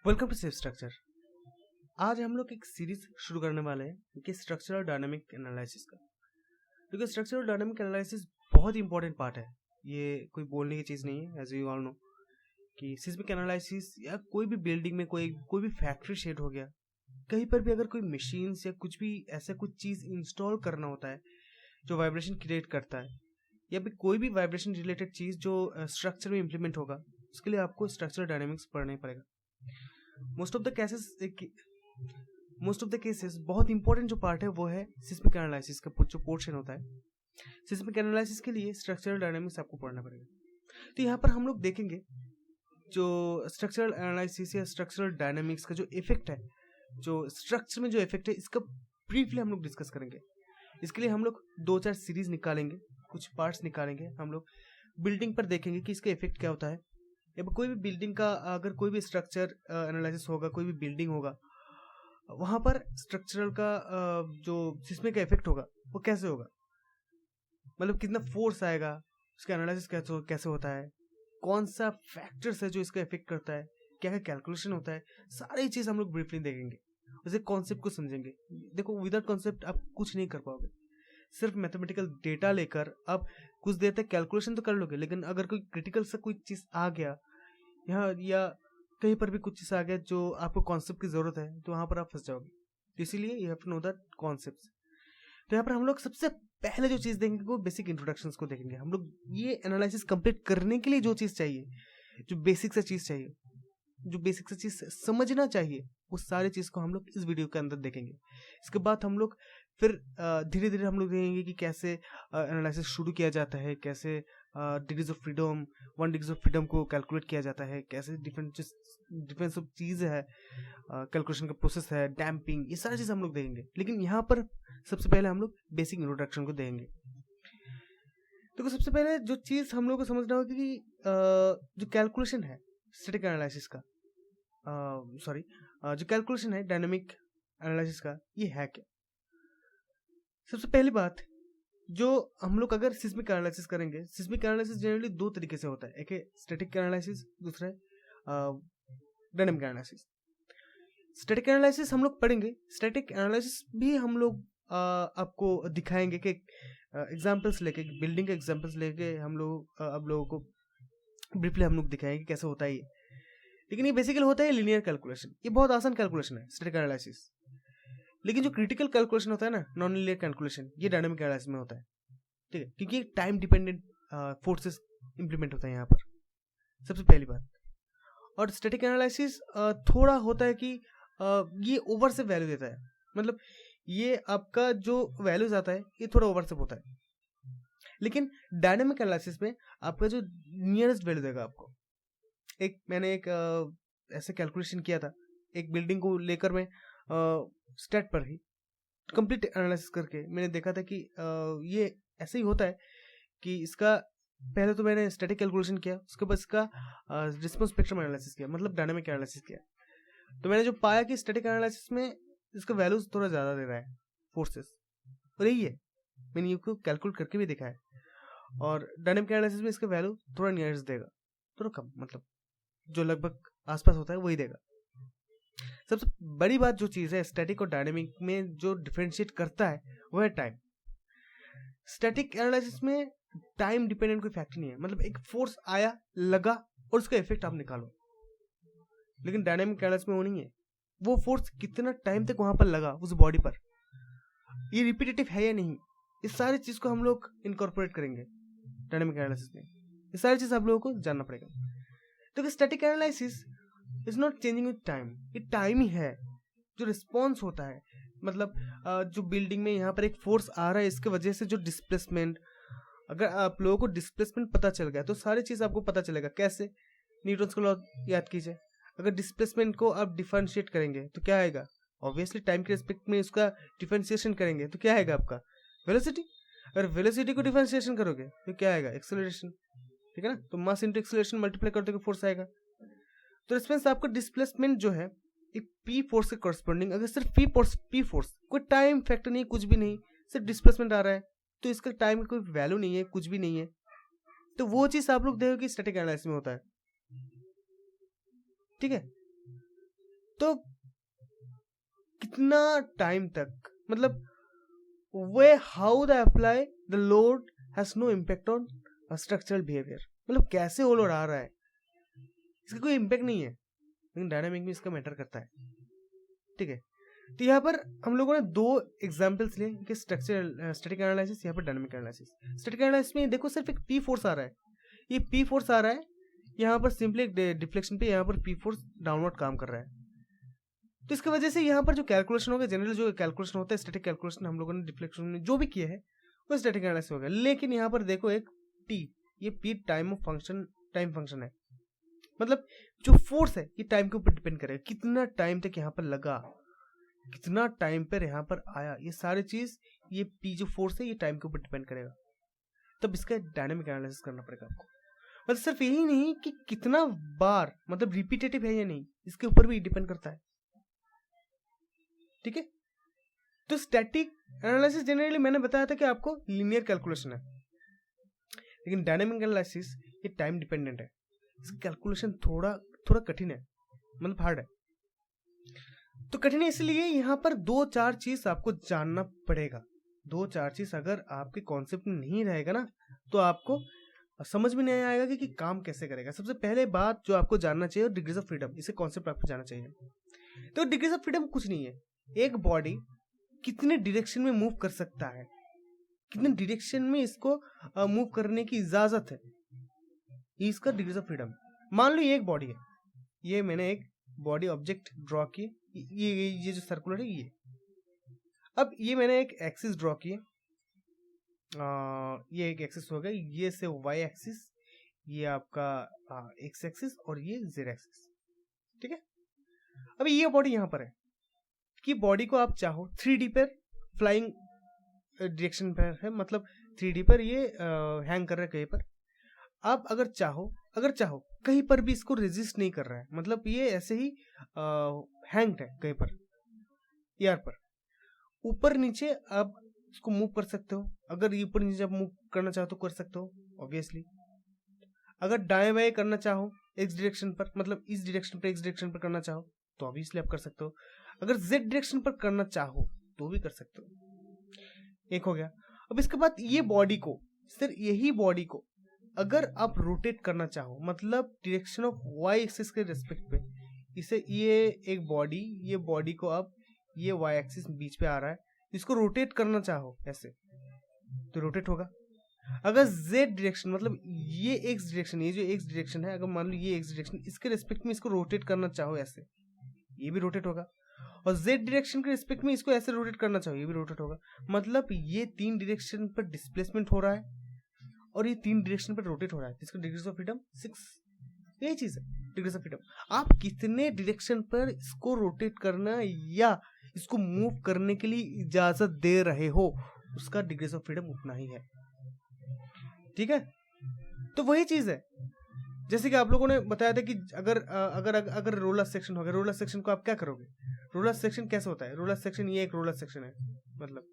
Welcome to safe structure. आज हम लोग एक सीरीज शुरू करने वाले हैं कि स्ट्रक्चरल डायनामिक एनालिसिस का। क्योंकि स्ट्रक्चरल डायनामिक एनालिसिस बहुत इंपॉर्टेंट पार्ट है। ये कोई बोलने की चीज़ नहीं है। एज यू ऑल नो कि सिस्मिक एनालिसिस या कोई भी बिल्डिंग में कोई भी फैक्ट्री शेड हो गया, कहीं पर भी अगर कोई मशीन्स या कुछ भी ऐसा कुछ चीज़ इंस्टॉल करना होता है जो वाइब्रेशन क्रिएट करता है, या फिर कोई भी वाइब्रेशन रिलेटेड चीज़ जो स्ट्रक्चर में इम्प्लीमेंट होगा, उसके लिए आपको स्ट्रक्चरल डायनामिक्स पढ़ना ही पड़ेगा। मोस्ट ऑफ द केसेस बहुत इंपॉर्टेंट जो पार्ट है वो है सिस्मिक एनालिसिस का जो पोर्शन होता है। सिस्मिक एनालिसिस के लिए स्ट्रक्चरल डायनामिक्स आपको पढ़ना पड़ेगा। तो यहाँ पर हम लोग देखेंगे जो स्ट्रक्चरल एनालिसिस या स्ट्रक्चरल डायनामिक्स का जो इफेक्ट है, जो स्ट्रक्चर में जो इफेक्ट है, इसका ब्रीफली हम लोग डिस्कस करेंगे। इसके लिए हम लोग 2-4 सीरीज निकालेंगे, कुछ पार्ट्स निकालेंगे। हम लोग बिल्डिंग पर देखेंगे कि इसका इफेक्ट क्या होता है, या कोई भी बिल्डिंग का अगर कोई भी स्ट्रक्चर एनालिसिस होगा, कोई भी बिल्डिंग होगा, वहाँ पर स्ट्रक्चरल का जो सिस्मिक का इफेक्ट होगा वो कैसे होगा, मतलब कितना फोर्स आएगा, उसका एनालिसिस कैसे होता है, कौन सा फैक्टर्स है जो इसका इफेक्ट करता है, क्या क्या कैलकुलेशन होता है, सारी चीज़ हम लोग ब्रीफली देखेंगे। उसे कॉन्सेप्ट को समझेंगे। देखो, विदाउट कॉन्सेप्ट आप कुछ नहीं कर पाओगे। सिर्फ मैथमेटिकल डेटा लेकर आप कुछ देर तक कैलकुलेशन तो कर लोगे, लेकिन अगर कोई क्रिटिकल सा कोई चीज़ आ गया यहाँ, या कहीं पर भी कुछ चीज़ आ गया जो आपको कॉन्सेप्ट की ज़रूरत है, तो वहाँ पर आप फंस जाओगे। तो इसीलिए you have to know the concepts. तो यहाँ पर हम लोग सबसे पहले जो चीज़ देखेंगे वो बेसिक इंट्रोडक्शंस को देखेंगे। हम लोग ये एनालिसिस कंप्लीट करने के लिए जो चीज़ चाहिए, जो बेसिक सा चीज़ चाहिए, जो बेसिक सा चीज़ समझना चाहिए, वो सारी चीज़ को हम लोग इस वीडियो के अंदर देखेंगे। इसके बाद हम लोग फिर धीरे धीरे हम लोग देखेंगे कि कैसे एनालिसिस शुरू किया जाता है, कैसे degrees of freedom, 1 degrees of freedom को कैलकुलेट किया जाता है, कैसे डिफरेंस ऑफ चीज़ है, कैलकुलेशन का प्रोसेस है, डैम्पिंग, ये सारी चीज़ हम लोग देखेंगे। लेकिन यहाँ पर सबसे पहले हम लोग बेसिक इंट्रोडक्शन को देंगे। तो सबसे पहले जो चीज़ हम लोग को समझना होगी कि जो कैलकुलेशन है स्टैटिक एनालिसिस का, जो कैलकुलेशन है डायनामिक एनालिसिस का, ये है क्या। सबसे पहली बात, जो हम लोग अगर सिस्मिक एनालिसिस करेंगे, सिस्मिक एनालिसिस जनरली 2 तरीके से होता है। एक है स्टैटिक एनालिसिस, दूसरा है डायनामिक एनालिसिस। स्टैटिक एनालिसिस हम लोग पढ़ेंगे। स्टैटिक एनालिसिस भी हम लोग आपको दिखाएंगे कि एग्जांपल्स लेके, बिल्डिंग के एग्जांपल्स लेके हम लोग अब लोगों को ब्रीफली हम लोग दिखाएंगे कैसे होता है ये। लेकिन ये बेसिकली होता है लिनियर कैलकुलेशन। ये बहुत आसान कैलकुलेशन है स्टैटिक एनालिसिस। लेकिन जो क्रिटिकल कैलकुलेशन होता है ना, नॉन लीनियर कैलकुलेशन, ये डायनामिक एनालिसिस में होता है। ठीक है, क्योंकि टाइम डिपेंडेंट फोर्सेस इंप्लीमेंट होता है यहाँ पर, सबसे पहली बात। और स्टैटिक एनालिसिस थोड़ा होता है कि ये ओवर से वैल्यू देता है, मतलब ये आपका जो वैल्यूज आता है ये थोड़ा ओवर से होता है। लेकिन डायनामिक एनालिसिस में आपका जो नियरेस्ट वैल्यू देगा आपको। मैंने एक ऐसे कैलकुलेशन किया था, एक बिल्डिंग को लेकर मैं स्टैट पर ही कंप्लीट एनालिसिस करके मैंने देखा था कि ये ऐसे ही होता है कि इसका पहले तो मैंने स्टैटिक कैलकुलेशन किया, उसके बाद इसका रिस्पांस स्पेक्ट्रम एनालिसिस किया, मतलब डायनामिक एनालिसिस किया। तो मैंने जो पाया कि स्टैटिक एनालिसिस में इसका वैल्यूज थोड़ा ज़्यादा दे रहा है फोर्सेस, और यही है, मैंने इसको कैलकुलेट करके भी देखा है। और डायनामिक एनालिसिस में इसका वैल्यू थोड़ा नियरेस्ट देगा, थोड़ा कम, मतलब जो लगभग आसपास होता है वही देगा। सबसे बड़ी बात जो चीज़ है स्टैटिक और डायनामिक में जो डिफरेंशिएट करता है वो है टाइम। स्टैटिक एनालिसिस में टाइम डिपेंडेंट कोई फैक्टर नहीं है, मतलब एक फोर्स आया, लगा और उसका इफेक्ट आप निकालो। लेकिन डायनामिक एनालिसिस में वो नहीं है। वो फोर्स कितना टाइम तक वहां पर लगा उस बॉडी पर, ये रिपीटेटिव है या नहीं, इस सारी चीज को हम लोग इनकॉर्पोरेट करेंगे डायनामिक एनालिसिस में। ये सारी चीज आप लोगों को जानना पड़ेगा। तो static analysis is not changing with time. ये टाइम ही है जो रिस्पॉन्स होता है, मतलब जो बिल्डिंग में यहाँ पर एक फोर्स आ रहा है, इसके वजह से जो डिस्प्लेसमेंट, अगर आप लोगों को डिस्प्लेसमेंट पता चल गया तो सारी चीज़ आपको पता चलेगा। कैसे? न्यूटन्स का लॉ याद कीजिए। अगर डिस्प्लेसमेंट को आप डिफरेंशिएट करेंगे तो क्या आएगा? ऑब्वियसली टाइम के रिस्पेक्ट में उसका डिफरेंशिएशन करेंगे तो क्या आएगा आपका? वेलोसिटी। अगर वेलोसिटी को डिफरेंशिएशन करोगे तो क्या आएगा? एक्सेलरेशन। ठीक है ना? तो मास इंटू एक्सेलरेशन मल्टीप्लाई करते हुए फोर्स आएगा। तो रिस्पेंस आपका डिस्प्लेसमेंट जो है एक पी फोर्स के कॉरस्पॉन्डिंग, अगर सिर्फ पी फोर्स, कोई टाइम फैक्टर नहीं, कुछ भी नहीं, सिर्फ डिस्प्लेसमेंट आ रहा है, तो इसका टाइम का कोई वैल्यू नहीं है, कुछ भी नहीं है। तो वो चीज आप लोग देखो कि स्टैटिक एनालिसिस में होता है। ठीक है, तो कितना टाइम तक, मतलब way how the apply the load has no impact on structural behaviour, मतलब कैसे वो लोड आ रहा है इसका कोई इम्पैक्ट नहीं है, लेकिन डायनामिक में इसका मैटर करता है। ठीक है, तो यहाँ पर हम लोगों ने दो एग्जाम्पल्स लिए कि स्ट्रक्चरल स्टैटिक एनालिसिस, यहाँ पर डायनामिक एनालिसिस। स्टैटिक एनालिसिस में देखो सिर्फ एक पी फोर्स आ रहा है, ये पी फोर्स आ रहा है, यहाँ पर सिंपली डिफ्लेक्शन पे यहाँ पर पी फोर्स डाउनवर्ड काम कर रहा है। तो इसकी वजह से यहाँ पर जो कैलकुलेशन होगा, जनरल जो कैलकुलेशन होता है स्टैटिक कैलकुलेशन, हम लोगों ने डिफ्लेक्शन में जो भी किए है वो स्टैटिक एनालिसिस हो गया। लेकिन यहाँ पर देखो एक टी, ये P time of function, time function है, मतलब जो फोर्स है ये टाइम के ऊपर डिपेंड करेगा, कितना टाइम तक यहाँ पर लगा, कितना टाइम पर यहाँ पर आया, ये सारी चीज, ये पी जो फोर्स है ये टाइम के ऊपर डिपेंड करेगा। तब इसका डायनामिक एनालिसिस करना पड़ेगा आपको। मतलब सिर्फ यही नहीं कि कितना बार, मतलब रिपीटेटिव है या नहीं, इसके ऊपर भी डिपेंड करता है। ठीक है, तो स्टैटिक एनालिसिस जनरली मैंने बताया था कि आपको लीनियर कैलकुलेशन है, लेकिन डायनामिक एनालिसिस ये टाइम डिपेंडेंट है, इसका कैलकुलेशन थोड़ा थोड़ा कठिन है, मतलब हार्ड है। तो कठिन है इसलिए यहाँ पर 2-4 चीज आपको जानना पड़ेगा। 2-4 चीज अगर आपके कॉन्सेप्ट में नहीं रहेगा ना, तो आपको समझ में नहीं आएगा कि काम कैसे करेगा। सबसे पहले बात जो आपको जानना चाहिए, डिग्रीज ऑफ फ्रीडम, इसे कॉन्सेप्ट आपको जानना चाहिए। तो डिग्रीज ऑफ फ्रीडम कुछ नहीं है, एक बॉडी कितने डायरेक्शन में मूव कर सकता है, कितने डायरेक्शन में इसको मूव करने की इजाजत है, इसका डिग्रीज ऑफ फ्रीडम। मान लो ये एक बॉडी है, ये मैंने एक बॉडी ऑब्जेक्ट ड्रॉ की, ये जो सर्कुलर है ये, अब ये मैंने एक एक्सिस ड्रॉ की, ये एक एक्सिस हो गया, ये से वाई एक्सिस, ये आपका एक्स एक्सिस और ये जेड एक्सिस। ठीक है, अब ये बॉडी यहाँ पर है कि बॉडी को आप चाहो 3D पर फ्लाइंग डायरेक्शन पर है, मतलब 3D पर ये हैंग कर रहा है कहीं पर। आप अगर चाहो कहीं पर भी इसको रेजिस्ट नहीं कर रहा है, मतलब ये ऐसे ही हैंग्ड है कहीं पर एयर पर, ऊपर नीचे आप इसको मूव कर सकते हो। अगर ये ऊपर नीचे आप मूव करना चाहो तो कर सकते हो ऑब्वियसली। अगर दाएं बाएं करना चाहो एक्स डायरेक्शन पर, मतलब इस डायरेक्शन पर एक्स डायरेक्शन पर करना चाहो तो ऑब्वियसली आप कर सकते हो। अगर जेड डायरेक्शन पर करना चाहो तो भी कर सकते हो। एक हो गया। अब इसके बाद ये बॉडी को, सिर्फ यही बॉडी को अगर आप रोटेट करना चाहो, मतलब डायरेक्शन ऑफ वाई एक्सिस के रेस्पेक्ट पे, इसे ये एक बॉडी, ये बॉडी को आप, ये वाई एक्सिस बीच पे आ रहा है, इसको रोटेट करना चाहो ऐसे तो रोटेट होगा। अगर जेड डायरेक्शन, मतलब ये एक्स डायरेक्शन, ये जो एक्स डायरेक्शन है, अगर मान लो ये एक्स डायरेक्शन, इसके रेस्पेक्ट में इसको रोटेट करना चाहो ऐसे, ये भी रोटेट होगा। और जेड डायरेक्शन के रिस्पेक्ट में इसको ऐसे रोटेट करना चाहिए, ये भी रोटेट होगा। मतलब ये 3 डायरेक्शन पर डिस्प्लेसमेंट हो रहा है और ये 3 डायरेक्शन पर रोटेट हो रहा है, जिसका डिग्रीज ऑफ फ्रीडम 6। यही चीज है डिग्रीज ऑफ फ्रीडम। आप कितने डायरेक्शन पर इसको रोटेट करना या इसको मूव करने के लिए इजाजत दे रहे हो, उसका डिग्रीज ऑफ फ्रीडम उतना ही है। ठीक है, तो वही चीज है जैसे कि आप लोगों ने बताया था कि अगर रोलर सेक्शन हो गया, रोलर सेक्शन को आप क्या करोगे? रोलर सेक्शन कैसे होता है? रोलर सेक्शन, ये एक रोलर सेक्शन है, मतलब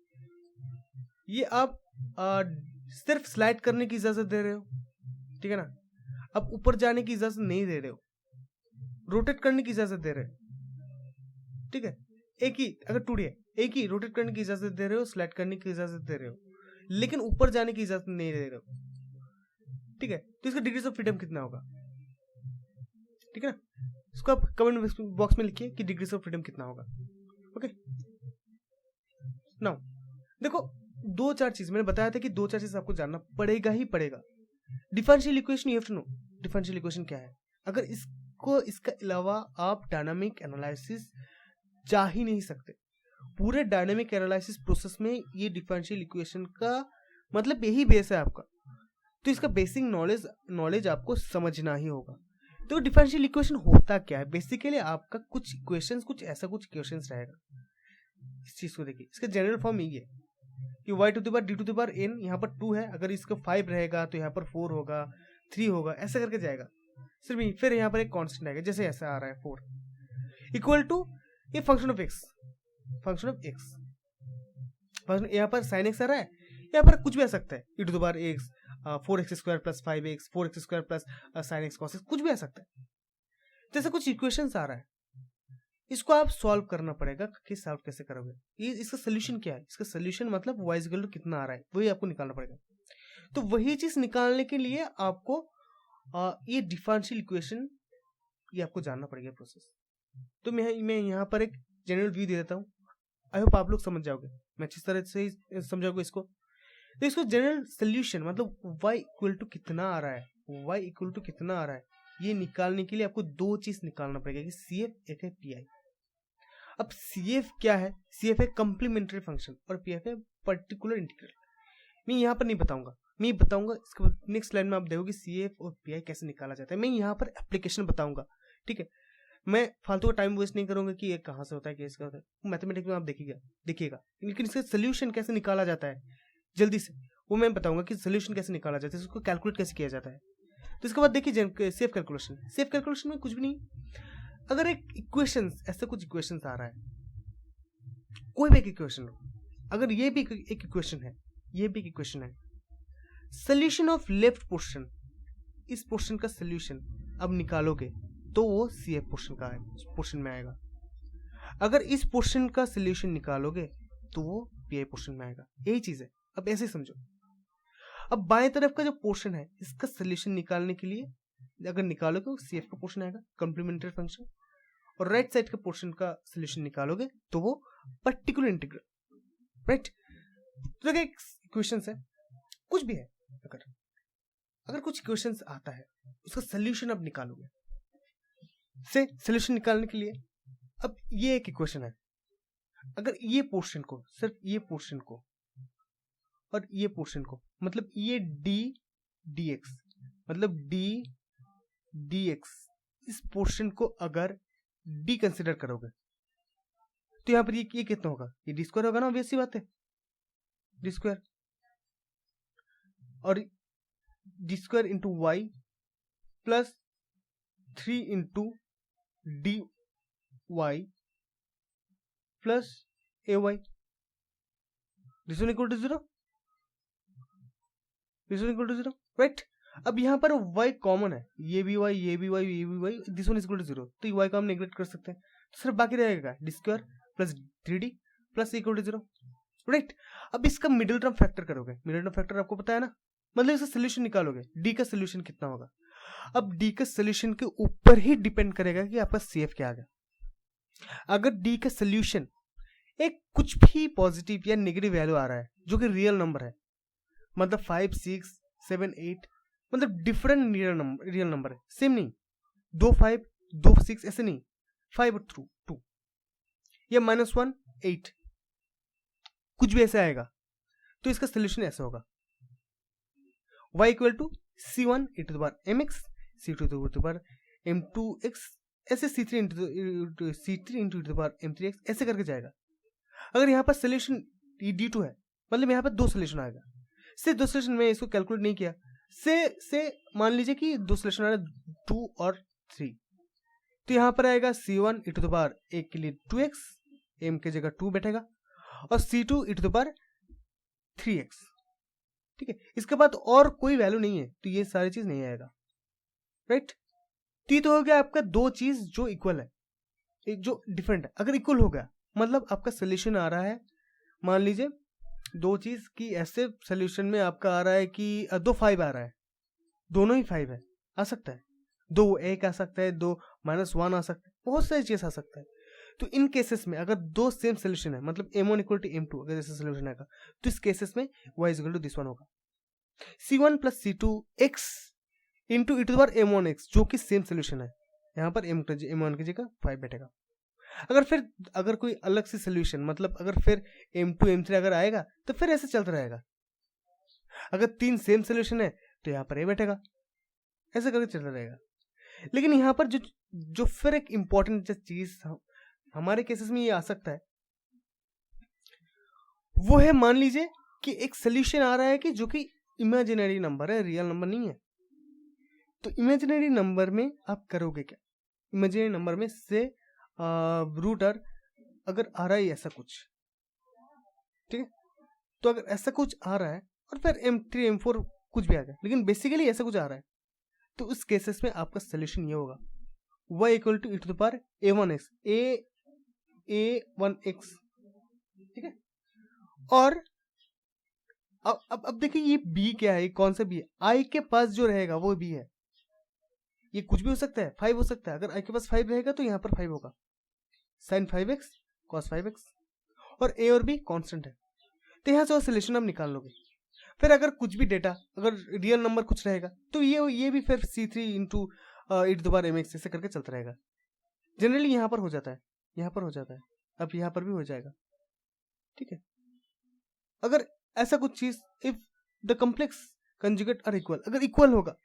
ये आप सिर्फ स्लाइड करने की इजाजत दे रहे हो, ठीक है ना, आप ऊपर जाने की इजाजत नहीं दे रहे हो, रोटेट करने की इजाजत दे रहे हो। ठीक है, एक ही, अगर 2D है, एक ही रोटेट करने की इजाजत दे रहे हो, स्लाइड करने की इजाजत दे रहे हो, लेकिन ऊपर जाने की इजाजत नहीं दे रहे हो। ठीक है, तो इसका डिग्रीज ऑफ फ्रीडम कितना होगा? ठीक है ना, इसको आप कमेंट बॉक्स में लिखिए कि डिग्रीज ऑफ फ्रीडम कितना होगा। ओके, नाउ देखो 2-4 चीज मैंने बताया था कि 2-4 चीज आपको जानना पड़ेगा ही पड़ेगा। Differential equation, you have to know differential equation क्या है। अगर इसको, इसका अलावा आप डायनामिक एनालिसिस जा ही नहीं सकते। पूरे डायनामिक एनालिसिस प्रोसेस में ये डिफरेंशियल इक्वेशन का मतलब यही बेस है आपका, तो इसका बेसिक नॉलेज आपको समझना ही होगा। तो डिफरेंशियल इक्वेशन होता क्या है? बेसिकली आपका कुछ इक्वेशंस, कुछ इक्वेशंस रहेगा। इस चीज को देखिए, इसका जनरल फॉर्म यही है कि y to the power d to the power n, यहाँ पर 2 है, अगर इसका 5 रहेगा तो यहाँ पर 4 होगा, 3 होगा, ऐसा करके जाएगा सिर्फ। फिर यहाँ पर एक कांस्टेंट आएगा, जैसे ऐसा आ रहा है 4 इक्वल टू ये फंक्शन ऑफ x, यहाँ पर sin x आ रहा है, यहाँ पर कुछ भी आ सकता है, e to the power x, 4x² plus 5x, 4x² plus sin x cos x, कुछ भी आ सकता है। जैसे कुछ इक्वेशंस आ रहा है, इसको आप सॉल्व करना पड़ेगा कि सॉल्व कैसे करोगे। ये इसका सोल्यूशन क्या है, इसका सोल्यूशन मतलब y इक्वल टू कितना आ रहा है वही आपको निकालना पड़ेगा। तो वही चीज निकालने के लिए आपको ये डिफरेंशियल इक्वेशन ये आपको जानना पड़ेगा प्रोसेस। तो मैं यहाँ पर एक जनरल व्यू दे देता हूँ, आई होप आप लोग समझ जाओगे, मैं अच्छी तरह से समझाऊंगा इसको। तो इसको जनरल सोल्यूशन मतलब y इक्वल टू कितना आ रहा है, y इक्वल टू कितना आ रहा है, ये निकालने के लिए आपको दो चीज निकालना पड़ेगा कि CF एक है PI। अब CF क्या है, CF है कॉम्प्लीमेंट्री फंक्शन और PF है पर्टिकुलर इंटीग्रल। मैं यहाँ पर नहीं बताऊंगा, मैं बताऊंगा इसके नेक्स्ट स्लाइड में आप देखोगे CF और PI कैसे निकाला जाता है। मैं यहाँ पर एप्लीकेशन बताऊंगा, ठीक है। मैं फालतू का टाइम वेस्ट नहीं करूंगा कि ये कहाँ से होता है कैसे होता है, मैथमेटिक्स में आप देखिएगा, लेकिन इसका सोल्यूशन कैसे निकाला जाता है जल्दी से वो मैं बताऊंगा कि सोल्यूशन कैसे निकाला जाता है, इसको कैलकुलेट कैसे किया जाता है। तो इसके बाद देखिए सेफ कैलकुलेशन में कुछ भी नहीं, अगर एक इक्वेशन ऐसा कुछ इक्वेशन आ रहा है, कोई भी एक इक्वेशन हो, अगर ये भी एक इक्वेशन है, ये भी एक इक्वेशन है, सोल्यूशन ऑफ लेफ्ट पोर्शन, इस पोर्शन का सोल्यूशन अब निकालोगे तो वो CF पोर्शन में आएगा। अगर इस पोर्शन का सोल्यूशन निकालोगे तो वो PI पोर्शन में आएगा। यही चीज है, अब ऐसे समझो। अब बाएं तरफ का जो पोर्शन है इसका सोल्यूशन निकालने के लिए अगर निकालोगे तो CF का पोर्शन आएगा कॉम्प्लीमेंट्री फंक्शन, और राइट साइड का पोर्शन का सोल्यूशन निकालोगे तो वो पर्टिकुलर इंटीग्रल, राइट। तो इक्वेशंस है, कुछ भी है, अगर कुछ इक्वेशंस आता है उसका सोल्यूशन अब निकालोगे, से सोल्यूशन निकालने के लिए अब ये एक इक्वेशन है, अगर ये पोर्शन को, सिर्फ ये पोर्शन को और ये पोर्शन को, मतलब ये dx मतलब dx, इस पोर्शन को अगर d कंसिडर करोगे तो यहां पर ये कितना होगा, ये d स्क्वायर होगा ना, वैसी बात है, d स्क्वायर और d square into y plus 3 into dy plus ay, this one equal to 0, this one equal to 0, right. अब यहाँ पर y कॉमन है, ये भी y, ये भी y, ये भी y, this one equal to 0, तो y को हम नेग्लेक्ट कर सकते हैं, तो सिर्फ बाकी रहेगा d square plus 3d plus equal to 0, right. अब इसका मिडिल टर्म फैक्टर करोगे, मिडिल टर्म फैक्टर आपको पता है ना, मतलब इसका सोल्यूशन निकालोगे, d का सोल्यूशन कितना होगा। अब d का सोल्यूशन के ऊपर ही डिपेंड करेगा कि आपका CF क्या आ गया। अगर d का सोल्यूशन एक कुछ भी पॉजिटिव या नेगेटिव वैल्यू आ रहा है जो कि रियल नंबर है, मतलब 5, 6, 7, 8, मतलब डिफरेंट रियल नंबर है, सेम नहीं, 2 5 2 6 ऐसे नहीं, 5 और 2 या -1 8 कुछ भी ऐसे आएगा, तो इसका सोल्यूशन ऐसा होगा, y equal to C1 e to the power mx, C2 to the power m2x, ऐसे C3 into e to the power m3x, ऐसे करके जाएगा। अगर यहाँ पर सोल्यूशन d2 है, मतलब यहाँ पर दो सोल्यूशन आएगा, से दो सोल्यूशन में इसको कैलकुलेट नहीं किया, से मान लीजिए कि दो सोल्यूशन आ रहा है 2 और 3, तो यहाँ पर आएगा C1 e to the power एक के लिए 2x, m की जगह 2 बैठेगा, और C2 e to the power 3x, ठीक है। इसके बाद और कोई वैल्यू नहीं है तो ये सारी चीज नहीं आएगा, राइट। तो ये तो हो गया आपका दो चीज जो इक्वल है, जो डिफरेंट है। अगर इक्वल हो गया मतलब आपका सोल्यूशन आ रहा है, मान लीजिए दो चीज की ऐसे सोल्यूशन में आपका आ रहा है कि 2 5 आ रहा है, दोनों ही 5 है, आ सकता है 2 1 आ सकता है, 2 -1 आ सकता है, बहुत सारी चीज आ सकता है। तो इन केसेस में अगर दो सेम सोल्यूशन है, मतलब m1 इक्वल टू m2 अगर ऐसा सोल्यूशन आएगा, तो इस केसेस में y equal to this one होगा, C1 plus C2x into e to the power m1x, जो कि सेम सोल्यूशन है, यहाँ पर m1 की जगह 5 बैठेगा। अगर कोई अलग से सोल्यूशन, मतलब अगर फिर m2 m3 अगर आएगा तो फिर ऐसे चलता रहेगा। अगर 3 सेम सोल्यूशन है तो यहाँ पर a बैठेगा, ऐसे करके चलता रहेगा। लेकिन यहाँ पर जो फिर एक इंपॉर्टेंट चीज हमारे केसेस में ये आ सकता है, वो है मान लीजिए कि एक सोल्यूशन आ रहा है कि जो कि इमेजिनरी नंबर है, रियल नंबर नहीं है। तो इमेजिनरी नंबर में आप करोगे क्या, इमेजिनरी नंबर में से रूटर अगर आ रहा है ऐसा कुछ, ठीक है, तो अगर ऐसा कुछ आ रहा है और फिर m3 m4 कुछ भी आ गया, लेकिन बेसिकली ऐसा कुछ आ रहा है, तो उस केसेस में आपका सोल्यूशन ये होगा y equal to e to the power a1x, a a1x, ठीक है। और अब देखिए ये b क्या है, कौन सा b है, i के पास जो रहेगा वो b है। ये कुछ भी हो सकता है, 5 हो सकता है। अगर i के पास 5 रहेगा तो यहाँ पर 5 होगा, sin 5x cos 5x, और a और b कांस्टेंट है, तो यहाँ से सोल्यूशन आप निकाल लोगे। फिर अगर कुछ भी डेटा, अगर रियल नंबर कुछ रहेगा तो ये भी फिर c3 इंटू e⁻mx ऐसे करके चलता रहेगा। जनरली यहाँ पर हो जाता है, यहाँ पर हो जाता है, अब यहाँ पर भी हो जाएगा, ठीक है। अगर ऐसा कुछ चीज, if the complex conjugate are equal, अगर इक्वल होगा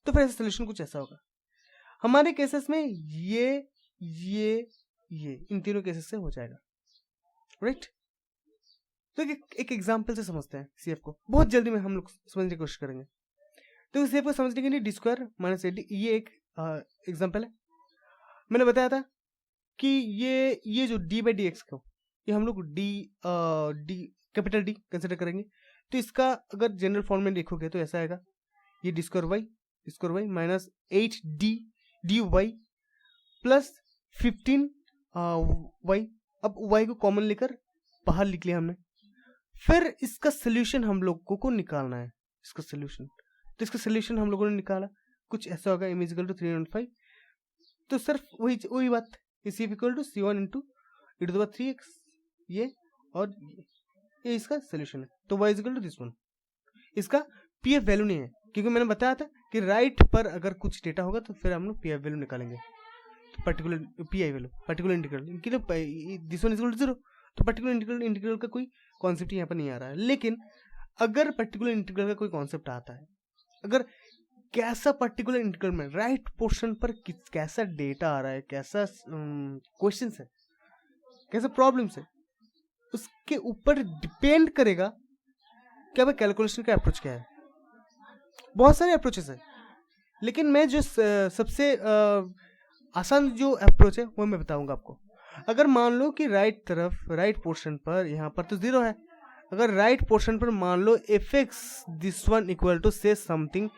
तो फिर ऐसा सोल्यूशन कुछ ऐसा होगा। हमारे केसेस में ये इन तीनों केसेस से हो जाएगा, राइट। तो एक एग्जांपल से समझते हैं सीएफ को, बहुत जल्दी में हम लोग समझने की कोशिश करेंगे। तो सीएफ को समझने के लिए D square minus A D, ये एक एग्जांपल है। मैंने बताया था कि ये जो डी बाई डी एक्स को, ये हम लोग डी कैपिटल डी कंसिडर करेंगे। तो इसका अगर जनरल फॉर्म में लिखोगे तो ऐसा आएगा, ये D square Y minus 8d D Y plus 15 Y. अब वाई को कॉमन लेकर बाहर लिख लिया हमने। फिर इसका सोल्यूशन हम लोगों को निकालना है, इसका सोल्यूशन। तो इसका सोल्यूशन हम लोगों ने निकाला, कुछ ऐसा होगा, m इक्वल टू 305। तो सिर्फ वही बात, इसी equal to c1 into e⁻3x, ये और ये इसका सोल्यूशन है। तो y equal to this one. इसका pf वैल्यू नहीं है, क्योंकि मैंने बताया था कि राइट पर अगर कुछ डेटा होगा तो फिर हम लोग pf वैल्यू निकालेंगे। तो particular P value, particular integral, this one equal to 0। तो पर्टिकुलर इंटीग्रल का कोई कॉन्सेप्ट यहाँ पर नहीं आ रहा है। लेकिन अगर पर्टिकुलर इंटीग्रल का कोई कॉन्सेप्ट आता है, अगर कैसा पर्टिकुलर इंटीग्रल में राइट पोर्शन पर कैसा डेटा आ रहा है, कैसा क्वेश्चन है, कैसा प्रॉब्लम है, उसके ऊपर डिपेंड करेगा कि भाई कैलकुलेशन का अप्रोच क्या है। बहुत सारे अप्रोचेस है, लेकिन मैं जो सबसे आसान जो अप्रोच है वो मैं बताऊंगा आपको। अगर मान लो कि राइट पोर्शन पर, यहाँ पर तो 0 है, अगर राइट पोर्शन पर मान लो fx this one equal to से something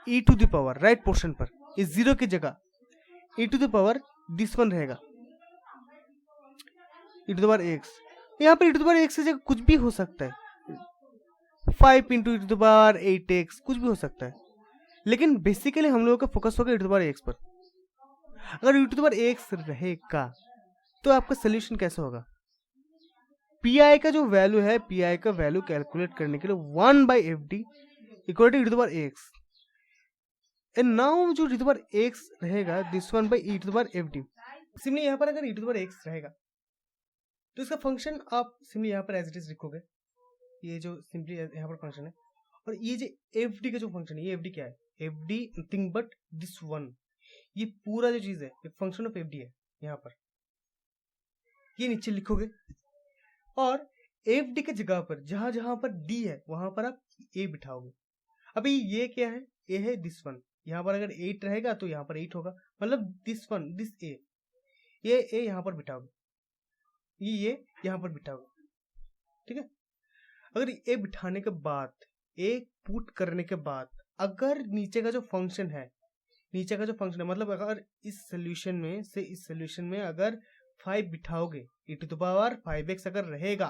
e to the power, right portion पर इस 0 की जगह e to the power this one रहेगा, e to the power x। यहाँ पर e to the power x की जगह कुछ भी हो सकता है, 5 into e to the power 8x, कुछ भी हो सकता है। लेकिन बेसिकली हम लोगों का फोकस होगा e to the power x पर। अगर e to the power x रहेगा तो आपका सोल्यूशन कैसे होगा? पी का जो वैल्यू है, पी का वैल्यू कैलकुलेट करने के लिए 1/fd equal to e to the power x, and now जो e to the power x रहेगा this one by e to the power fd। Simply यहाँ पर अगर e to the power x रहेगा तो इसका फंक्शन आप सिंपली यहाँ पर एज इट इज लिखोगे, ये जो सिंपली यहाँ पर फंक्शन है। और ये जो fd का जो फंक्शन है, ये fd क्या है? fd nothing but this one, ये पूरा जो चीज है एक फंक्शन ऑफ fd है। यहाँ पर ये नीचे लिखोगे और fd के जगह पर जहां जहां पर d है वहां पर आप a बिठाओगे। अभी ये क्या है? a है दिस वन, यहाँ पर अगर 8 रहेगा तो यहाँ पर 8 होगा, मतलब दिस वन, दिस a, ये a यहाँ पर बिठाओगे, ये यहाँ पर बिठाओगे, ठीक है। अगर a बिठाने के बाद, a पुट करने के बाद, अगर नीचे का जो फंक्शन है, मतलब अगर इस सोल्यूशन में से इस सोल्यूशन में अगर 5 बिठाओगे, e to the power 5x अगर रहेगा,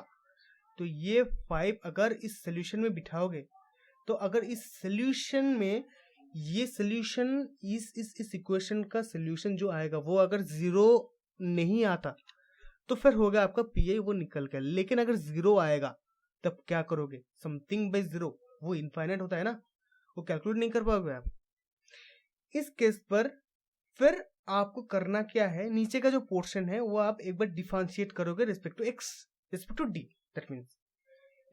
तो ये 5 अगर इस सोल्यूशन में बिठाओगे, तो अगर इस सोल्यूशन में ये सोल्यूशन इस इक्वेशन का सोल्यूशन जो आएगा वो अगर 0 नहीं आता तो फिर होगा आपका पी वो निकल गया। लेकिन अगर 0 आएगा तब क्या करोगे? समथिंग बाई 0, वो इनफाइनाइट होता है ना, वो कैलकुलेट नहीं कर पाओगे आप। इस केस पर फिर आपको करना क्या है, नीचे का जो पोर्शन है वो आप एक बार डिफरेंशिएट करोगे respect to x, respect to d। That means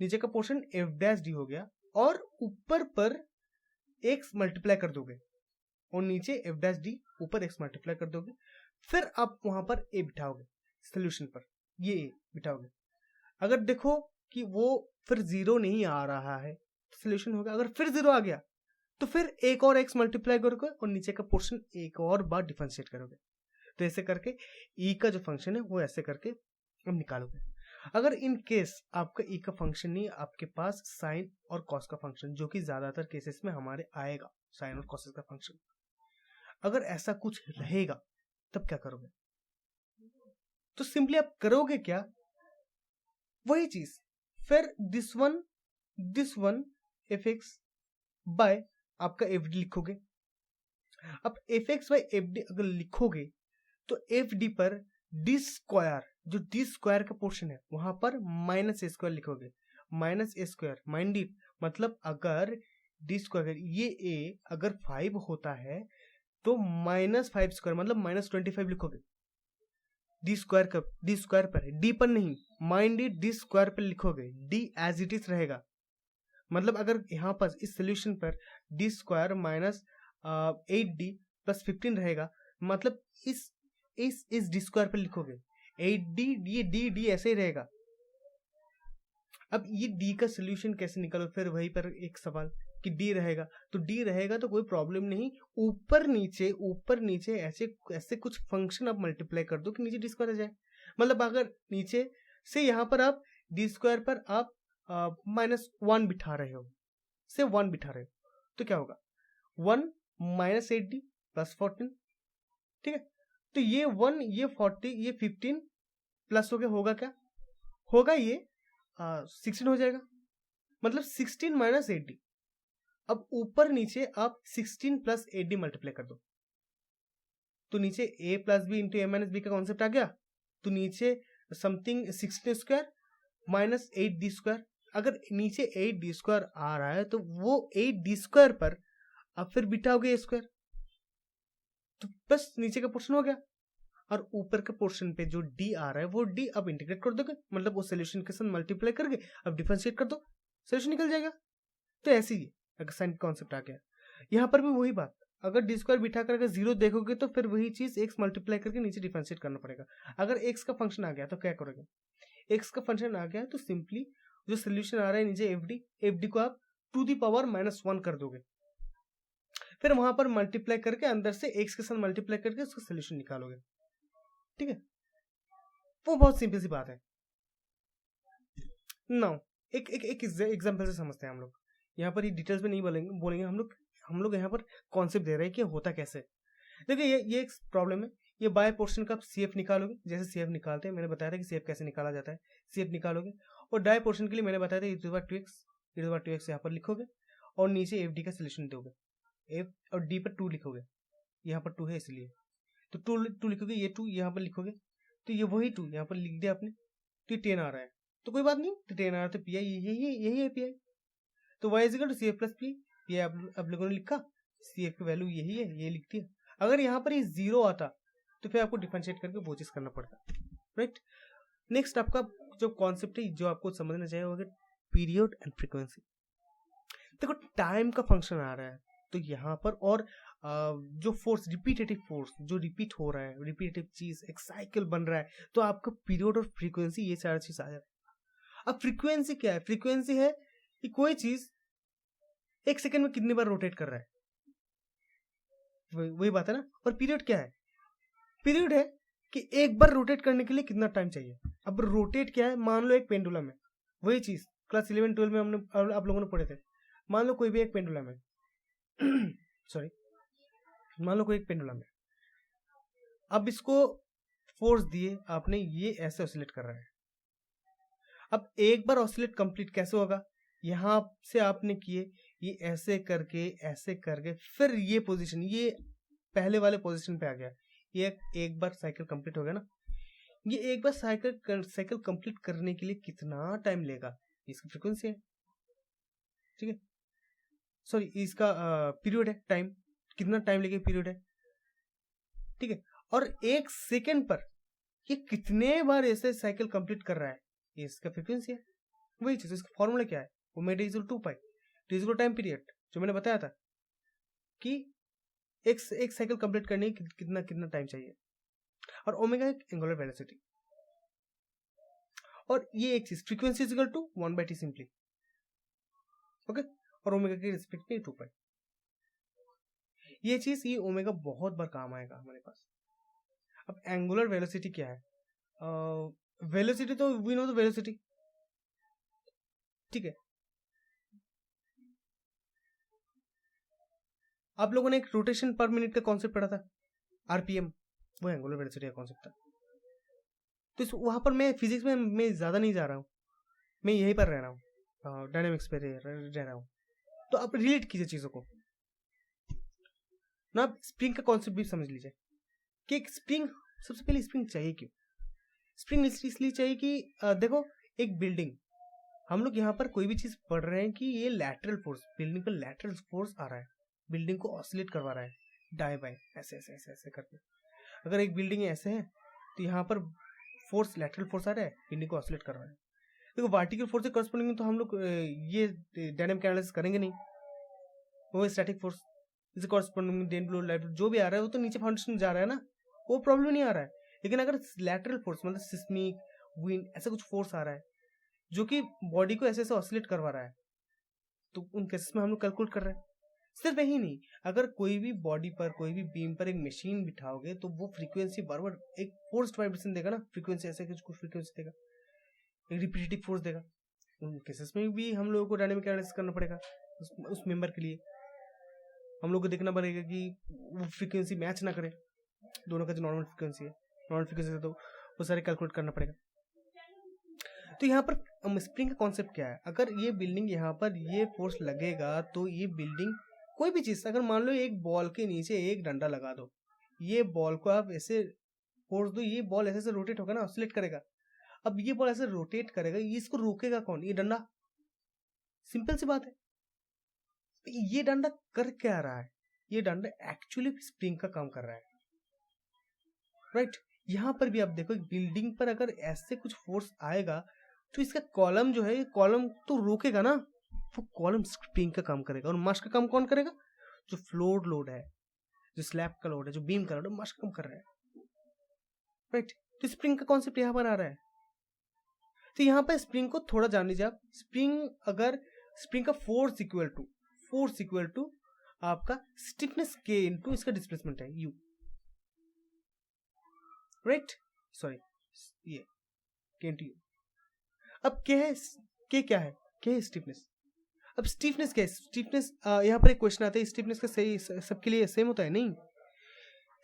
नीचे का पोर्शन f' हो गया और ऊपर पर x मल्टीप्लाई कर दोगे और नीचे f' ऊपर x मल्टीप्लाई कर दोगे। फिर आप वहां पर a बिठाओगे सोल्यूशन पर, ये a बिठाओगे। अगर देखो कि वो फिर 0 नहीं आ रहा है तो सोल्यूशन होगा। अगर फिर 0 आ गया तो फिर एक और x मल्टीप्लाई करोगे और नीचे का पोर्शन एक और बार डिफरेंशिएट करोगे। तो ऐसे करके e का जो फंक्शन है वो ऐसे करके हम निकालोगे। अगर इन केस आपका e का फंक्शन नहीं, आपके पास साइन और कॉस का फंक्शन, जो कि ज्यादातर केसेस में हमारे आएगा, साइन और कॉस का फंक्शन, अगर ऐसा कुछ रहेगा तब क्या करोगे? तो सिंपली आप करोगे क्या, वही चीज, फिर this one f x by आपका एफ डी लिखोगे। अब f x by f d अगर लिखोगे तो एफ डी पर डी स्क्वायर, जो डी स्क्वायर का पोर्शन है वहां पर माइनस ए स्क्वायर लिखोगे। Minus a square mind it, मतलब अगर डी स्क्वायर ये ए अगर 5 होता है तो -5 स्क्वायर मतलब -25 लिखोगे। डी स्क्वायर पर, डी पर नहीं, माइंड इट डी स्क्वायर पर लिखोगे, डी एज इट इज रहेगा। मतलब अगर यहाँ पर इस सोल्यूशन पर d square minus 8d plus 15 रहेगा, मतलब इस डी स्क्वायर पर लिखोगे 8d, ये डी ऐसे ही रहेगा। अब ये d का सोल्यूशन कैसे निकालो, फिर वही पर एक सवाल कि d रहेगा, तो d रहेगा तो कोई प्रॉब्लम नहीं, ऊपर नीचे ऐसे कुछ फंक्शन आप मल्टीप्लाई कर दो कि नीचे डी स्क्वायर आ जाए। मतलब अगर नीचे से यहाँ पर आप डी स्क्वायर पर आप -1 बिठा रहे हो, से 1 बिठा रहे हो, तो क्या होगा 1 माइनस 8d प्लस 14, ठीक है। तो ये 1 ये 40 ये 15 प्लस हो गया, होगा क्या, होगा ये 16 हो जाएगा, मतलब 16 माइनस 8d। अब ऊपर नीचे आप 16 प्लस 8d मल्टीप्लाई कर दो, तो नीचे a plus b into a minus b का कॉन्सेप्ट आ गया, तो नीचे something 16 square minus 8d square. अगर नीचे 8d स्क्वायर आ रहा है तो वो 8d स्क्वायर पर अब फिर बिठाओगे ए स्क्वायर, तो बस नीचे का पोर्शन हो गया, और ऊपर के पोर्शन पे जो डी आ रहा है वो डी अब इंटीग्रेट कर दोगे, मतलब वो सोल्यूशन के साथ मल्टीप्लाई करके अब डिफरेंशिएट कर दो, सोल्यूशन निकल जाएगा। तो ऐसे ही अगर साइन कॉन्सेप्ट आ गया, यहाँ पर भी वही बात, अगर डी स्क्वायर बिठा कर अगर 0 देखोगे तो फिर वही चीज एक्स मल्टीप्लाई करके नीचे डिफरेंशिएट करना पड़ेगा। अगर एक्स का फंक्शन आ गया तो क्या करोगे, एक्स का फंक्शन आ गया तो सिंपली जो सोल्यूशन आ रहा है नीचे एफ डी को आप टू दी पावर -1 कर दोगे, फिर वहां पर मल्टीप्लाई करके अंदर से एक्स के साथ मल्टीप्लाई करके उसका सोल्यूशन निकालोगे, ठीक है। वो बहुत सिंपल सी बात है। नाउ एक एग्जांपल से समझते हैं हम लोग, यहाँ पर ये डिटेल्स में नहीं बोलेंगे हम लोग यहाँ पर कॉन्सेप्ट दे रहे हैं कि होता कैसे। देखिए ये एक प्रॉब्लम है, ये बाय पोर्शन का आप सीएफ निकालोगे, जैसे सीएफ निकालते हैं मैंने बताया था कि सीएफ कैसे निकाला जाता है, सीएफ निकालोगे, और डाय पोर्शन के लिए मैंने बताया था e2x यहाँ पर लिखोगे और नीचे एफ डी का सोल्यूशन दोगे, एफ और डी पर 2 लिखोगे, यहाँ पर 2 है इसलिए, तो 2 लिखोगे, ये 2 यहाँ पर लिखोगे, तो ये वही 2 यहाँ पर लिख दिया आपने, तो ये 10 आ रहा है, तो कोई बात नहीं, तो 10 आ रहा है तो पी आई यही है पी आई, तो y is equal to c f plus p आप लोगों ने लिखा, सी एफ की वैल्यू यही है, ये लिख दिया। अगर यहाँ पर ये 0 आता तो फिर आपको डिफरेंशिएट करके वो चीज करना पड़ता, राइट। नेक्स्ट आपका जो कॉन्सेप्ट है जो आपको समझना चाहिए वो पीरियड एंड फ्रीक्वेंसी। देखो टाइम का फंक्शन आ रहा है तो यहाँ पर, और जो फोर्स रिपीटेटिव फोर्स जो रिपीट हो रहा है, रिपीटेटिव चीज एक साइकिल बन रहा है, तो आपका पीरियड और फ्रीक्वेंसी ये सारी चीज आ जा रहा है। अब फ्रीक्वेंसी क्या है, फ्रीक्वेंसी है कि कोई चीज 1 सेकंड में कितनी बार रोटेट कर रहा है, वही बात है ना। और पीरियड क्या है, पीरियड है कि एक बार रोटेट करने के लिए कितना टाइम चाहिए। अब रोटेट क्या है, मान लो एक पेंडुलम है, वही चीज क्लास 11-12 में हमने आप लोगों ने पढ़े थे। मान लो कोई भी एक पेंडुलम है सॉरी, मान लो कोई एक पेंडुलम है, अब इसको फोर्स दिए आपने, ये ऐसे ऑसिलेट कर रहा है। अब एक बार ऑसिलेट कंप्लीट कैसे होगा, यहां से आपने किए, ये ऐसे करके फिर ये पोजीशन, ये पहले वाले पोजीशन पे आ गया, ये एक बार साइकिल कंप्लीट हो गया ना। ये एक बार साइकिल कंप्लीट करने के लिए कितना टाइम लेगा, इसकी फ्रीक्वेंसी है, ठीक है, सॉरी इसका पीरियड है, टाइम कितना टाइम लेके पीरियड है, ठीक है। और 1 सेकेंड पर ये कितने बार ऐसे साइकिल कंप्लीट कर रहा है, ये इसका फ्रीक्वेंसी है। वही चीज, इसका फॉर्मूला क्या है, omega is 2 pi, T is time period, जो मैंने बताया था कि एक साइकिल कंप्लीट करने की कितना टाइम चाहिए, और ओमेगा एक एंगुलर वेलोसिटी, और ये एक चीज frequency is equal to 1/t simply, okay, और ओमेगा के रिस्पेक्ट में 2 पाई। ये चीज, ये ओमेगा बहुत बार काम आएगा हमारे पास। अब एंगुलर वेलोसिटी क्या है, वेलोसिटी तो वी नो द वेलोसिटी, ठीक है। आप लोगों ने एक रोटेशन पर मिनट का कॉन्सेप्ट पढ़ा था, आरपीएम, वो एंगुलर वेलोसिटी का कॉन्सेप्ट था। तो वहां पर मैं फिजिक्स में मैं ज्यादा नहीं जा रहा हूँ, मैं यहीं पर रह रहा हूँ, डायनेमिक्स पे रह रहा हूँ। तो आप रिलेट कीजिए चीजों को ना। आप स्प्रिंग का कॉन्सेप्ट भी समझ लीजिए कि एक स्प्रिंग, सबसे पहले स्प्रिंग चाहिए क्यों? स्प्रिंग इसलिए चाहिए कि देखो एक बिल्डिंग, हम लोग यहाँ पर कोई भी चीज पढ़ रहे हैं कि ये लैटरल फोर्स, बिल्डिंग पर लैटरल फोर्स आ रहा है, बिल्डिंग को ऑसिलेट करवा रहा है दाएं बाएं ऐसे ऐसे ऐसे ऐसे करके। अगर एक बिल्डिंग ऐसे है तो यहाँ पर फोर्स, लैटरल फोर्स आ रहा है, बिल्डिंग को ऑसिलेट कर रहा है। देखो वर्टिकल फोर्स से करस्पॉन्डिंग तो हम लोग ये डायनामिक एनालिसिस करेंगे नहीं, वो स्टैटिक फोर्स इसे करस्पॉन्डिंग डेन ब्लो लाइट जो भी आ रहा है वो तो नीचे फाउंडेशन जा रहा है ना, वो प्रॉब्लम नहीं आ रहा है। लेकिन अगर लैटरल फोर्स मतलब सिस्मिक विंड ऐसा कुछ फोर्स आ रहा है जो कि बॉडी को ऐसे ऐसे ऑसिलेट करवा रहा है, तो उन केसेस में हम लोग कैलकुलेट कर रहे हैं। सिर्फ यही नहीं, अगर कोई भी बॉडी पर, कोई भी बीम पर एक मशीन बिठाओगे तो वो फ्रीक्वेंसी बराबर एक फोर्स्ड वाइब्रेशन देगा ना, फ्रीक्वेंसी ऐसे कुछ फ्रीक्वेंसी देगा, एक रिपीटेटिव फोर्स देगा। उन केसेस में भी हम लोगों को डायनामिक एनालिसिस करना पड़ेगा। उस मेंबर के लिए हम लोग को देखना पड़ेगा कि वो फ्रीक्वेंसी मैच ना करे, दोनों का जो नॉर्मल फ्रीक्वेंसी है, नॉर्मल फ्रीक्वेंसी तो वो सारे कैलकुलेट करना पड़ेगा। तो यहाँ पर स्प्रिंग का कॉन्सेप्ट क्या है? अगर ये बिल्डिंग यहाँ पर ये फोर्स लगेगा तो ये बिल्डिंग, कोई भी चीज, अगर मान लो एक बॉल के नीचे एक डंडा लगा दो, ये बॉल को आप ऐसे फोर्स दो, ये बॉल ऐसे रोटेट होगा ना, ऑसिलेट करेगा। अब ये बॉल ऐसे रोटेट करेगा, इसको रोकेगा कौन? ये डंडा। सिंपल सी बात है। ये डंडा कर क्या रहा है? ये डंडा एक्चुअली स्प्रिंग का काम कर रहा है, राइट। यहां पर भी आप देखो, बिल्डिंग पर अगर ऐसे कुछ फोर्स आएगा तो इसका कॉलम जो है, कॉलम तो रोकेगा ना, वो कॉलम स्प्रिंग का काम करेगा। और मास का काम कौन करेगा? जो फ्लोर लोड है, जो स्लैब का लोड है, जो बीम का लोड है, मास का काम कर रहा है, राइट। तो स्प्रिंग का कॉन्सेप्ट यहां पर आ रहा है। तो यहां पर स्प्रिंग को थोड़ा जान लीजिए आप। स्प्रिंग का फोर्स इक्वल टू आपका स्टिफनेस के इनटू इसका डिस्प्लेसमेंट है यू, राइट, सॉरी ये के इनटू यू। अब क्या है क्या है स्टिफनेस? अब स्टिफनेस क्या है? स्टिफनेस यहाँ पर एक क्वेश्चन आता है, स्टिफनेस का सही सबके लिए सेम होता है? नहीं,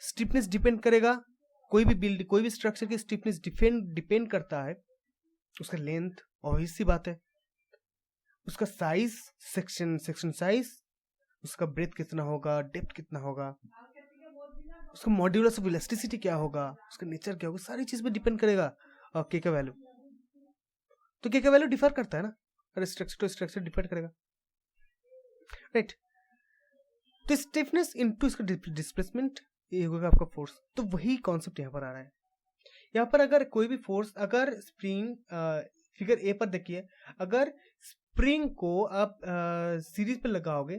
स्टिफनेस डिपेंड करेगा, कोई भी स्ट्रक्चर की स्टिफनेस डिपेंड करता है उसका लेंथ, ऑब्वियस सी बात है, उसका साइज, सेक्शन साइज, उसका ब्रेथ कितना होगा, डेप्थ कितना होगा, उसका मॉड्यूलस ऑफ इलास्टिसिटी क्या होगा, उसका नेचर क्या होगा, सारी चीज पे डिपेंड करेगा के का वैल्यू। तो के का वैल्यू डिफर करता है ना, अरे स्ट्रक्चर टू स्ट्रक्चर डिपेंड करेगा, राइट। तो स्टिफनेस इनटू इसका डिस्प्लेसमेंट, ये होगा आपका फोर्स। तो वही कॉन्सेप्ट यहाँ पर आ रहा है। यहाँ पर अगर कोई भी फोर्स, अगर स्प्रिंग, फिगर ए पर देखिए, अगर स्प्रिंग को आप सीरीज पे लगाओगे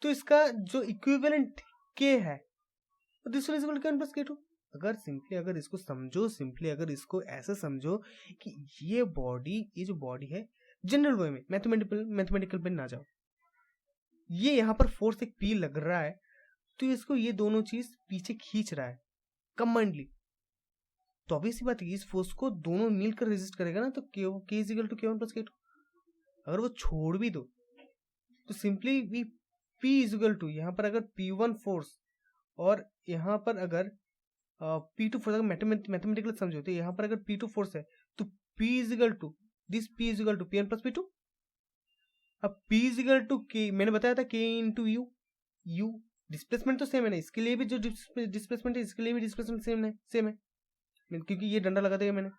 तो इसका जो इक्विवेलेंट के है, this will equal to k+k2। अगर इसको समझो, अगर इसको ऐसे समझो कि ये जो बॉडी है, जनरल वे में, मैथमेटिकल पे ना जाओ, ये यहाँ पर फोर्स एक P लग रहा है, तो इसको ये दोनों चीज पीछे खींच रहा है कंबाइंडली। तो ऑब्वियस सी बात है, इस फोर्स को दोनों मिलकर रेजिस्ट करेगा ना, तो k = k1+k2। अगर वो छोड़ भी दो तो सिंपली भी P = यहाँ पर अगर P1 फोर्स और यहाँ पर अगर P2 फोर्स, अगर मैथमेटिकल समझो तो यहाँ पर अगर P2 फोर्स है तो P = P1+P2। अब P = K, मैंने बताया था K × U। डिस्प्लेसमेंट तो सेम है ना, इसके लिए भी जो डिस्प्लेसमेंट है, इसके लिए भी डिस्प्लेसमेंट सेम है, क्योंकि ये डंडा लगा दिया मैंने।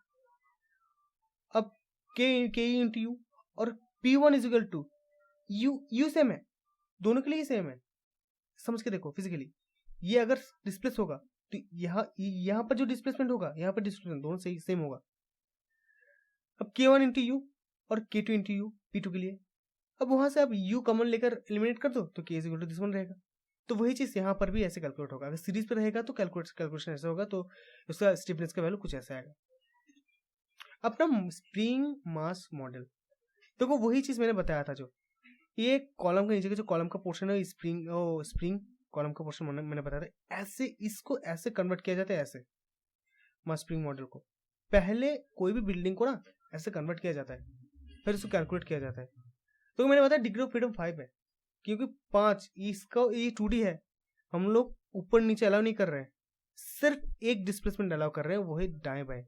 अब K × U और P1 = U सेम है, दोनों के लिए सेम है। समझ के देखो फिजिकली, ये अगर डिस्प्लेस होगा तो यहाँ पर जो डिस्प्लेसमेंट होगा, यहाँ पर डिस्प्लेसमेंट दोनों सही सेम होगा। अब K1 × U और K2 × U P2 के लिए, अब वहां से आप U कॉमन लेकर एलिमिनेट कर दो तो K = this one रहेगा। तो वही चीज यहाँ पर भी ऐसे कैलकुलेट होगा। अगर सीरीज पे रहेगा तो कैलकुलेशन ऐसा होगा, तो उसका स्टिफनेस का वैल्यू कुछ ऐसा आएगा। अपना स्प्रिंग मास मॉडल देखो, वही चीज मैंने बताया था, जो ये कॉलम के नीचे का जो कॉलम का पोर्शन है, स्प्रिंग कॉलम का पोर्शन मैंने बताया था, ऐसे इसको ऐसे कन्वर्ट किया जाता है, ऐसे मास स्प्रिंग मॉडल को पहले कोई भी बिल्डिंग को ना ऐसे कन्वर्ट किया जाता है, फिर इसको कैलकुलेट किया जाता है। तो मैंने बताया डिग्री ऑफ फ्रीडम 5 है, क्योंकि 5 इसका ये 2D है, हम लोग ऊपर नीचे अलाउ नहीं कर रहे हैं, सिर्फ एक डिस्प्लेसमेंट अलाउ कर रहे हैं, वो है दाएं बाएं।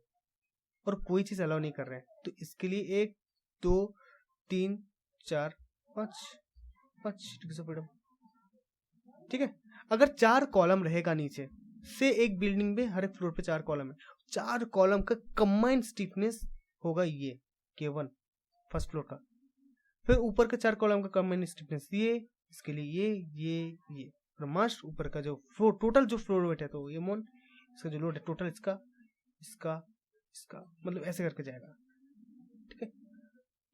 और कोई चीज़ अलाउ नहीं कर रहे हैं, तो इसके लिए 1 2 3 4 5 डिग्रीज ऑफ फ्रीडम। ठीक है, अगर 4 कॉलम रहेगा नीचे से, एक बिल्डिंग में हर एक फ्लोर पे 4 कॉलम है, 4 कॉलम का कंबाइंड स्टिफनेस होगा ये K1 फर्स्ट फ्लोर का, फिर ऊपर का 4 कॉलम का कंबाइंड स्टिफनेस ये, इसके लिए ये और मास्ट ऊपर का जो फ्लोर, टोटल जो फ्लोर वेट है, तो ये मोन इसका जो लोड है टोटल इसका मतलब ऐसे करके जाएगा। ठीक है,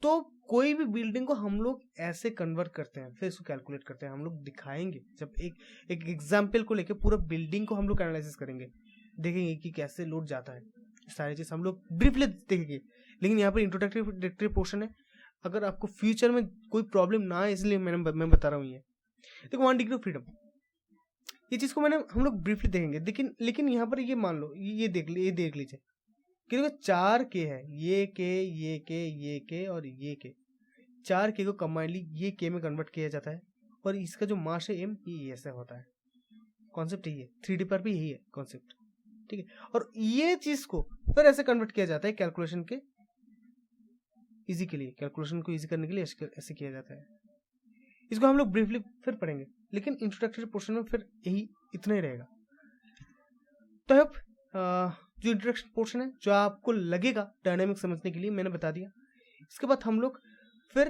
तो कोई भी बिल्डिंग को हम लोग ऐसे कन्वर्ट करते हैं, फिर इसको कैलकुलेट करते हैं। हम लोग दिखाएंगे जब एक एग्जाम्पल को लेके पूरा बिल्डिंग को हम लोग एनालिसिस करेंगे, देखेंगे कि कैसे लोड जाता है, सारी चीज हम लोग ब्रीफली देखेंगे। लेकिन यहाँ पर इंट्रोडक्टरी पोर्शन है, अगर आपको फ्यूचर में कोई प्रॉब्लम ना है इसलिए मैं बता रहा हूँ। ये देखो 1 डिग्री ऑफ फ्रीडम, ये चीज को हम लोग ब्रीफली देखेंगे। लेकिन यहाँ पर ये मान लो, ये देख लीजिए कि देखो 4 के है, ये के और ये के, 4 के को कंबाइनली ये के में कन्वर्ट किया जाता है, और इसका जो मास है m, ये ऐसा होता है। कॉन्सेप्ट यही है, 3D पर भी यही है कॉन्सेप्ट। ठीक है, और ये चीज को फिर ऐसे कन्वर्ट किया जाता है कैलकुलेशन के इजी के लिए, कैलकुलेशन को इजी करने के लिए ऐसे किया जाता है। इसको हम लोग ब्रीफली फिर पढ़ेंगे, लेकिन इंट्रोडक्टरी पोर्शन में फिर यही इतना ही रहेगा। तो अब जो इंट्रोडक्शन पोर्शन है, जो आपको लगेगा डायनामिक समझने के लिए, मैंने बता दिया। इसके बाद हम लोग फिर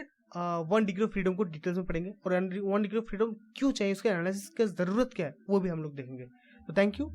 1 डिग्री ऑफ फ्रीडम को डिटेल्स में पढ़ेंगे, और 1 डिग्री ऑफ फ्रीडम क्यों चाहिए, उसका एनालिसिस की जरूरत क्या है, वो भी हम लोग देखेंगे। तो थैंक यू।